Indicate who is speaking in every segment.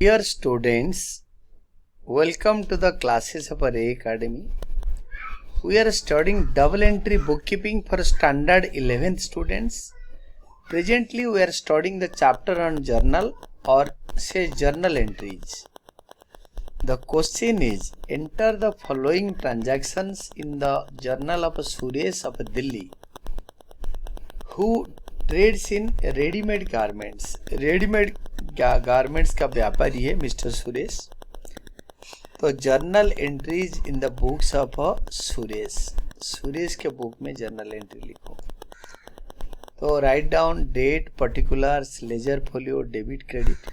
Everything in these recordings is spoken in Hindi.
Speaker 1: Dear students, welcome to the classes of Array Academy. We are studying double entry bookkeeping for standard 11th students. Presently we are studying the chapter on journal or say journal entries. The question is, enter the following transactions in the journal of Suresh of Delhi, who trades in ready-made garments. Readymade garments का व्यापारी है मिस्टर सुरेश. तो journal entries in the books of Suresh. Suresh के बुक में जर्नल एंट्री लिखो. तो write down date, particulars, ledger folio, debit, credit.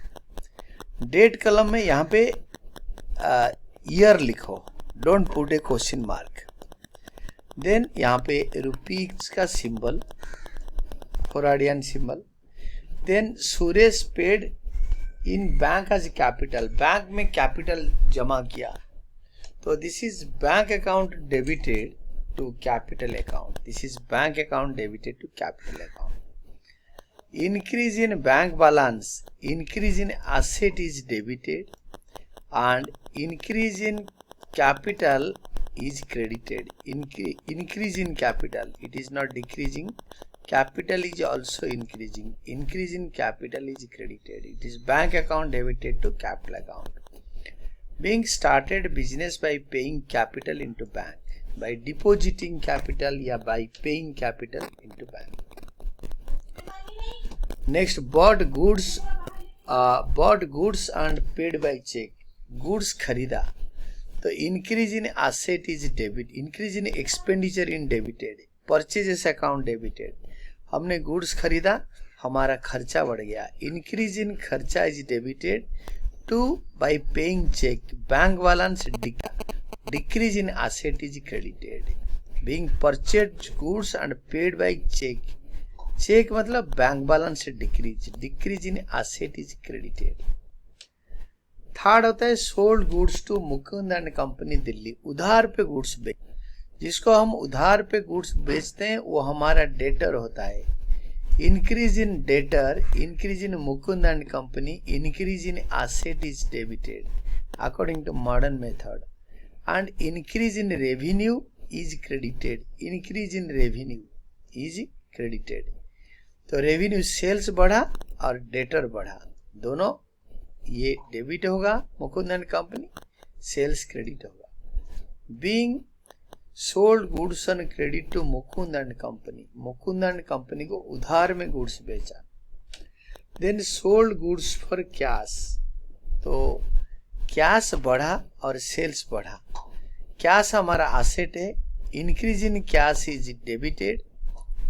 Speaker 1: Date कलम में यहाँ पे ईयर लिखो. Don't put a question mark. Then यहाँ पे रुपीज का सिंबल, फोराडियन symbol. Then Suresh paid in bank as capital. Bank में कैपिटल जमा किया. तो this is bank account debited to capital account. This is bank account debited to capital account. Increase in bank balance, increase in asset is debited and increase in capital is credited. Increase in capital, it is not decreasing. Capital is also increasing. Increase in capital is credited. It is bank account debited to capital account. Being started business by paying capital into bank, by depositing capital या by paying capital into bank. Next, bought goods and paid by check. Goods खरीदा. तो increase in asset is debit, increase in expenditure in debited, purchases account debited. हमने गुड्स खरीदा, हमारा खर्चा बढ़ गया. इंक्रीज इन खर्चा is debited to by paying cheque. Bank balance decrease in asset is credited. Being purchase goods and paid by cheque. Cheque मतलब bank balance decrease. Decrease in asset is credited. Third होता है sold goods to Mukund and company Delhi. उधार पे गुड्स बेच, जिसको हम उधार पे गुड्स बेचते हैं वो हमारा डेटर होता है. Increase in debtor, increase in Mukund and company, increase in asset is debited according to modern method. And increase in revenue is credited. Increase in revenue is credited. तो रेवेन्यू सेल्स बढ़ा और डेटर बढ़ा, दोनों ये डेबिट होगा. Mukund and company sales credit होगा. Being sold goods on credit to Mukund and company. मुकुंद एंड कंपनी को उधार में गुड्स बेचा. Then sold goods for cash. तो कैश बढ़ा और सेल्स बढ़ा. कैश हमारा एसेट है. Increase in cash is debited.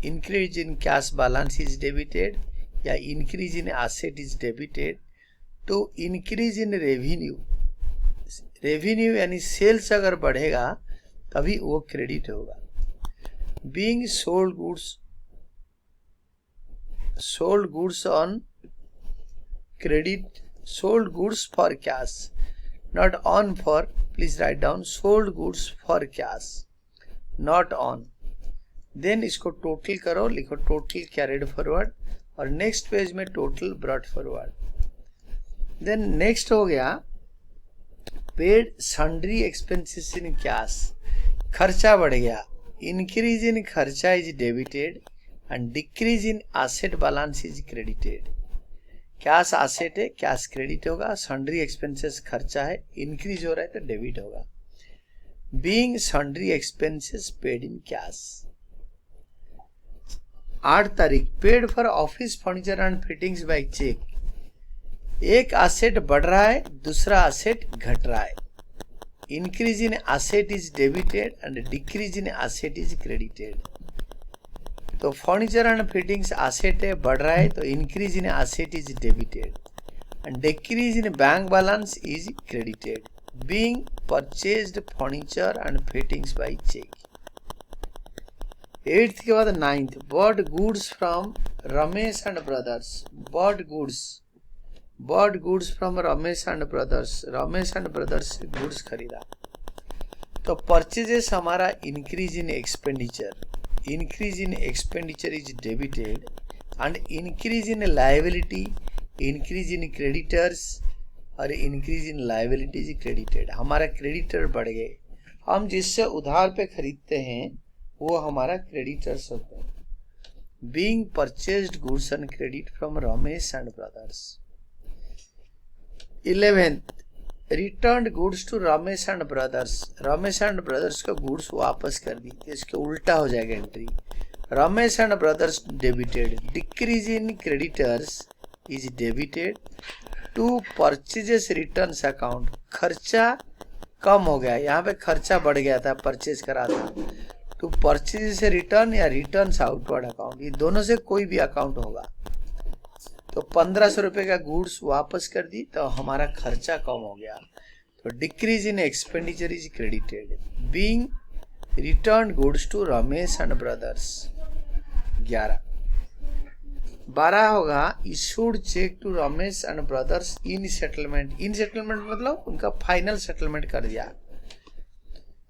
Speaker 1: Increase in cash balance is debited या increase in asset is debited to increase in revenue. Revenue यानी सेल्स अगर बढ़ेगा तभी वो क्रेडिट होगा. Being sold goods on credit, sold goods for cash, not on for. Please write down sold goods for cash, not on. Then इसको टोटल करो, लिखो टोटल कैरिड फॉरवर्ड और नेक्स्ट पेज में total brought forward. Then next हो गया paid sundry expenses in cash. खर्चा बढ़ गया. इंक्रीज इन खर्चा is debited and decrease in asset balance is credited. Cash asset है, कैश क्रेडिट होगा. सन्ड्री एक्सपेंसेस खर्चा है, इंक्रीज हो रहा है तो डेबिट होगा. Being sundry expenses paid in cash. 8 तारीख paid for office furniture and fittings by cheque. एक एसेट बढ़ रहा है, दूसरा एसेट घट रहा है. Increase in asset is debited and decrease in asset is credited. तो फर्नीचर एंड फिटिंग्स एसेट है, बढ़ रहा है तो increase in asset is debited and decrease in bank balance is credited. Being purchased furniture and fittings by cheque. 8th के बाद 9th bought goods from Ramesh and brothers. Bought goods from Ramesh and brothers. Ramesh and brothers से गुड्स खरीदा. तो परचेजेस हमारा increase in expenditure. Increase in expenditure is debited and increase in liability, increase in creditors और इंक्रीज इन लायबिलिटीज क्रेडिटेड, हमारा क्रेडिटर बढ़ गए। हम जिससे उधार पे खरीदते हैं वो हमारा क्रेडिटर्स होते हैं। Being purchased goods on credit from Ramesh and brothers. 11th, return goods to Ramesh and brothers. Ramesh and brothers को गुड्स वापस कर दी, इसके उल्टा हो जाएगा entry. Ramesh and brothers debited, decrease in creditors is debited to purchases returns account. खर्चा कम हो गया, यहाँ पे खर्चा बढ़ गया था, परचेज करा था। टू परचेजेस रिटर्न या रिटर्न्स आउटवर्ड अकाउंट, ये दोनों से कोई भी अकाउंट होगा। तो 1500 रुपए का गुड्स वापस कर दी तो हमारा खर्चा कम हो गया। तो decrease in expenditure is credited. Being return goods to Ramesh and brothers 11। 12 होगा issued cheque to Ramesh and brothers in settlement. In settlement मतलब उनका फाइनल सेटलमेंट कर दिया।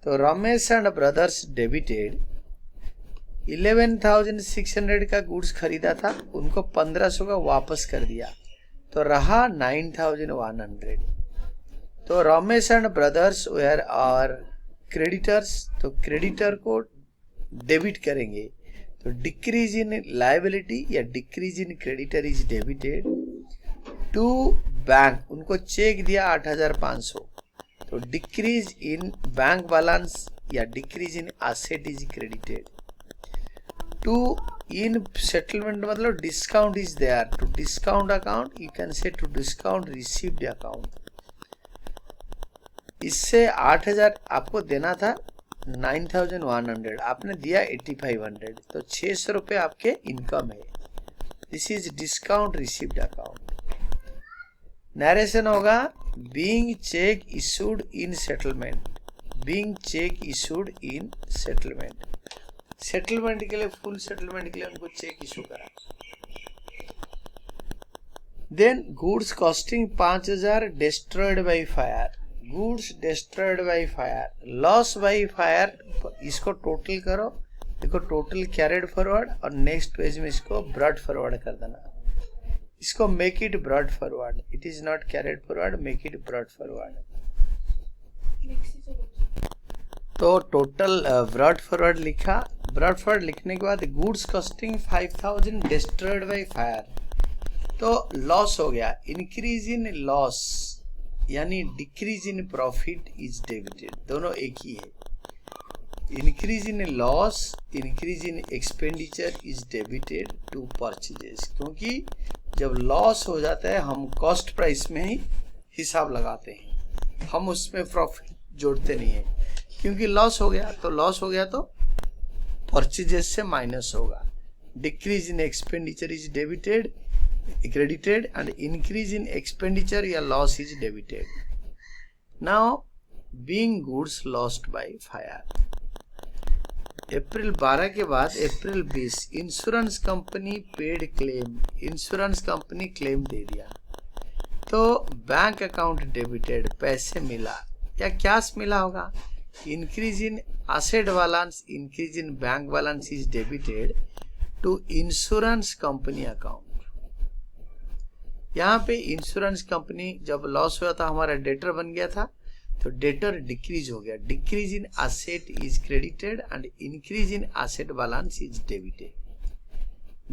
Speaker 1: तो रमेश एंड ब्रदर्स डेबिटेड 11,600 का गुड्स खरीदा था, उनको 1500 का वापस कर दिया तो रहा 9,100। तो Ramesh and brothers where are creditors, तो क्रेडिटर को डेबिट करेंगे। तो डिक्रीज इन लायबिलिटी या decrease in creditor is debited to bank, उनको चेक दिया 8,500, तो डिक्रीज इन बैंक बैलेंस या decrease in asset is credited. To in settlement मतलब discount is there, to discount account you can say to discount received account. इससे 8,000 आपको देना था, 9,100 आपने दिया 8,500, तो 600 रुपए आपके इनकम है। This is discount received account. Narration होगा being cheque issued in settlement. Being cheque issued in settlement, settlement के लिए, फुल सेटलमेंट के लिए उनको चेक इशू करा। Then goods costing 5,000 destroyed by fire. Goods destroyed by fire, loss by fire, इसको टोटल करो, देखो टोटल कैरिड फॉरवर्ड और नेक्स्ट पेज में इसको ब्रॉड फॉरवर्ड कर देना। इसको make it brought forward, it is not carried forward, make it brought forward. तो टोटल ब्रॉड फॉरवर्ड लिखा। ब्रॉड फॉरवर्ड लिखने के बाद goods costing 5,000 destroyed by fire, तो लॉस हो गया। इंक्रीज इन लॉस यानी decrease in profit is debited, दोनों एक ही है। Increase in loss, increase in expenditure is debited to purchases, क्योंकि जब लॉस हो जाता है हम कॉस्ट प्राइस में ही हिसाब लगाते हैं, हम उसमें प्रॉफिट जोड़ते नहीं है। क्योंकि लॉस हो गया तो परचेजेस से माइनस होगा। Decrease in expenditure is debited credited and increase in expenditure या loss is debited. Now being goods lost by fire. April 12 के बाद April 20 insurance company paid claim, insurance company claim दे दिया तो बैंक अकाउंट डेबिटेड, पैसे मिला या कैश मिला होगा। Increase in asset balance, increase in bank balance is debited to insurance company account. यहाँ पे इंश्योरेंस कंपनी जब लॉस हुआ था हमारा डेटर बन गया था, तो डेटर डिक्रीज हो गया। Decrease in asset is credited and increase in asset balance is debited.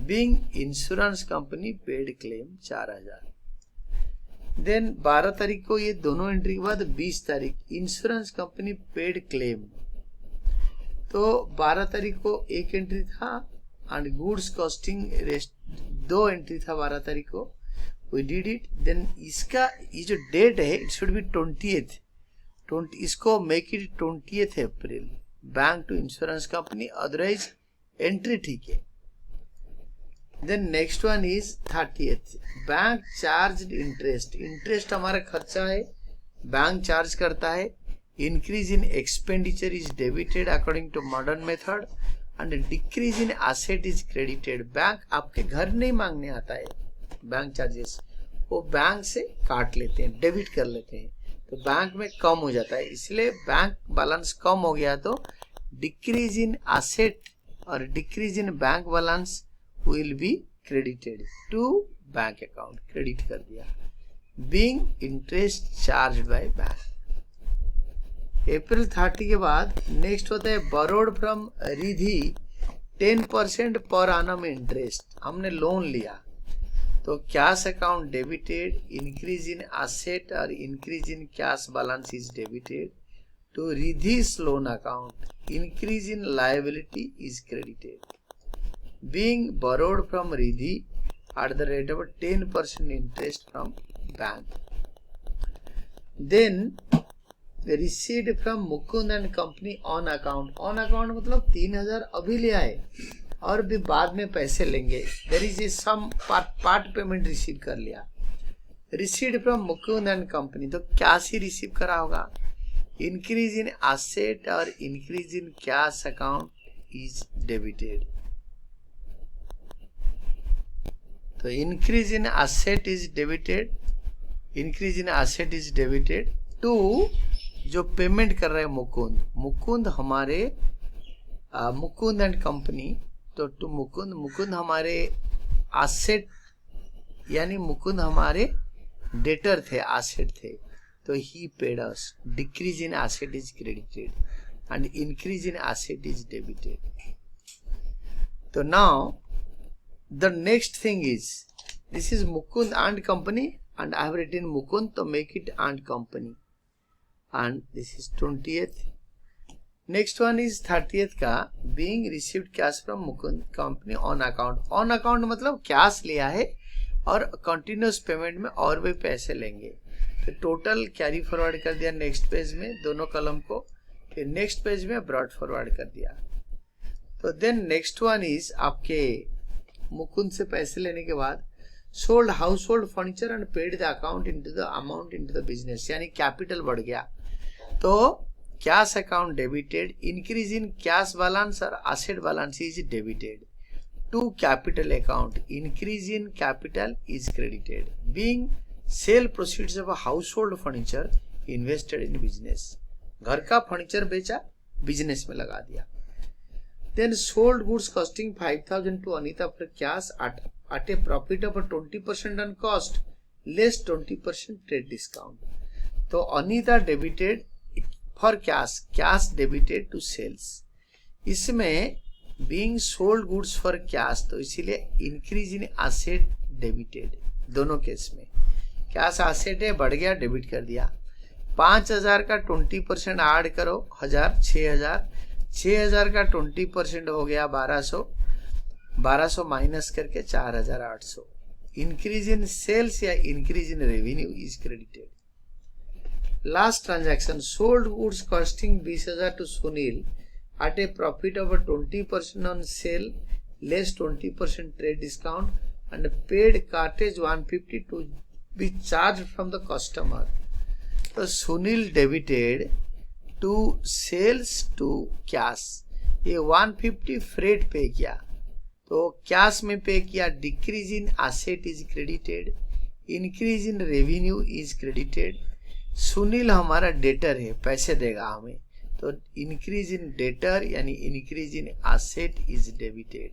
Speaker 1: Being insurance company paid claim 4,000। Then 12 तारीख को ये दोनों एंट्री के बाद 20 तारीख इंश्योरेंस कंपनी पेड क्लेम, तो 12 तारीख को एक एंट्री था and goods costing rest 2 entry था 12 तारीख को, we did it। then इसका ये जो डेट है it should be 20th, इसको make it 20th April, bank to insurance company, otherwise entry ठीक है। then next one is 30th, bank charge interest, interest हमारा खर्चा है, बैंक चार्ज करता है। Increase in expenditure is debited according to modern method and decrease in asset is credited. Bank आपके घर नहीं मांगने आता है, बैंक चार्जेस वो बैंक से काट लेते हैं, डेबिट कर लेते हैं, तो बैंक में कम हो जाता है, इसलिए बैंक बैलेंस कम हो गया तो डिक्रीज इन एसेट और decrease in bank balance will be credited to bank account, credit कर दिया। Being interest charge by bank. April 30 के बाद नेक्स्ट होता है borrowed फ्रॉम रिधि 10% पर annum इंटरेस्ट। हमने लोन लिया तो cash account debited, increase in asset और increase in cash balance is debited to Ridhi's loan account, increase in liability is credited. Being borrowed from Ridhi at the rate of 10% interest from bank. Then received from Mukund and company on account. On account मतलब 3000 अभी ले आए और भी बाद में पैसे लेंगे। There is some part payment receive कर लिया। Received from Mukund and company तो कैश ही रिसीव करा होगा। इंक्रीज इन एसेट और increase in cash account is debited. तो increase in asset is debited, increase in asset is debited to जो पेमेंट कर रहे हैं मुकुंद हमारे मुकुंद एंड कंपनी। तो टू मुकुंद हमारे एसेट यानी मुकुंद हमारे डेटर थे, एसेट थे, तो he paid us. Decrease in asset is credited and increase in asset is debited. तो now the next thing is, this is Mukund and company and I have written Mukund, so make it and company, and this is 20th. Next one is 30th का being received cash from Mukund company on account. On account मतलब कैश लिया है और कंटिन्यूस पेमेंट में और भी पैसे लेंगे। तो टोटल कैरी फॉरवर्ड कर दिया नेक्स्ट पेज में दोनों कलम को, फिर नेक्स्ट पेज में ब्रॉड फॉरवर्ड कर दिया। तो देन नेक्स्ट वन इज आपके मुकुंद से पैसे लेने के बाद sold household furniture and paid the account into the amount into the business, यानी कैपिटल बढ़ गया तो cash account debited, increase in cash balance और asset balance is debited to capital account, increase in capital is credited. Being sale proceeds of household furniture invested in business, घर का फर्नीचर बेचा बिजनेस में लगा दिया। Then sold goods costing 5,000 to Anita for cash at a profit of 20% on cost less 20% trade discount. तो Anita debited for cash debited to sales. इसमें being sold goods for cash तो इसीलिए इंक्रीज इन एसेट डेबिटेड। दोनों केस में कैश एसेट है, बढ़ गया, डेबिट कर दिया। 5000 का 20% ऐड करो, 6000 का 20% हो गया 1200 माइनस करके 4800। इंक्रीज इन सेल्स या increase in revenue is credited. Last transaction sold goods costing 20000 to Sunil at a profit of 20% on sale less 20% trade discount and paid cartage 150 to be charge from the customer. तो Sunil debited to sales to cash, ये 150 फ्रेट पे किया तो कैश में पे किया। Decrease in asset is credited, increase in revenue is credited. Sunil हमारा डेटर है, पैसे देगा हमें, तो इंक्रीज इन डेटर यानी increase in asset is debited,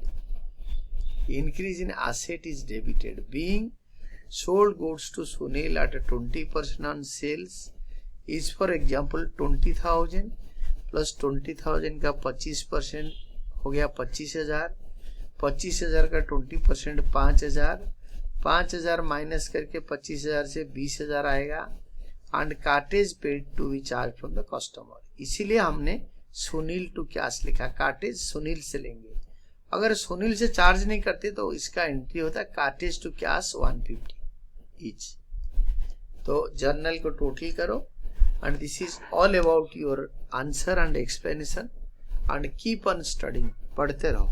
Speaker 1: increase in asset is debited. Being sold goods to Sunil at 20% on sales is for example 20,000 plus 20,000 का 25% हो गया 25,000, 25,000 का 20% 5,000, 5,000 माइनस करके 25,000 से 20,000 आएगा। And cartage paid to be charge from the customer, इसीलिए हमने सुनील टू कैश लिखा। कार्टेज सुनील से लेंगे, अगर सुनील से चार्ज नहीं करते तो इसका एंट्री होता है कार्टेज टू कैश 150 ईच। तो जर्नल को टोटल करो and this is all about your answer and explanation and keep on studying, पढ़ते रहो।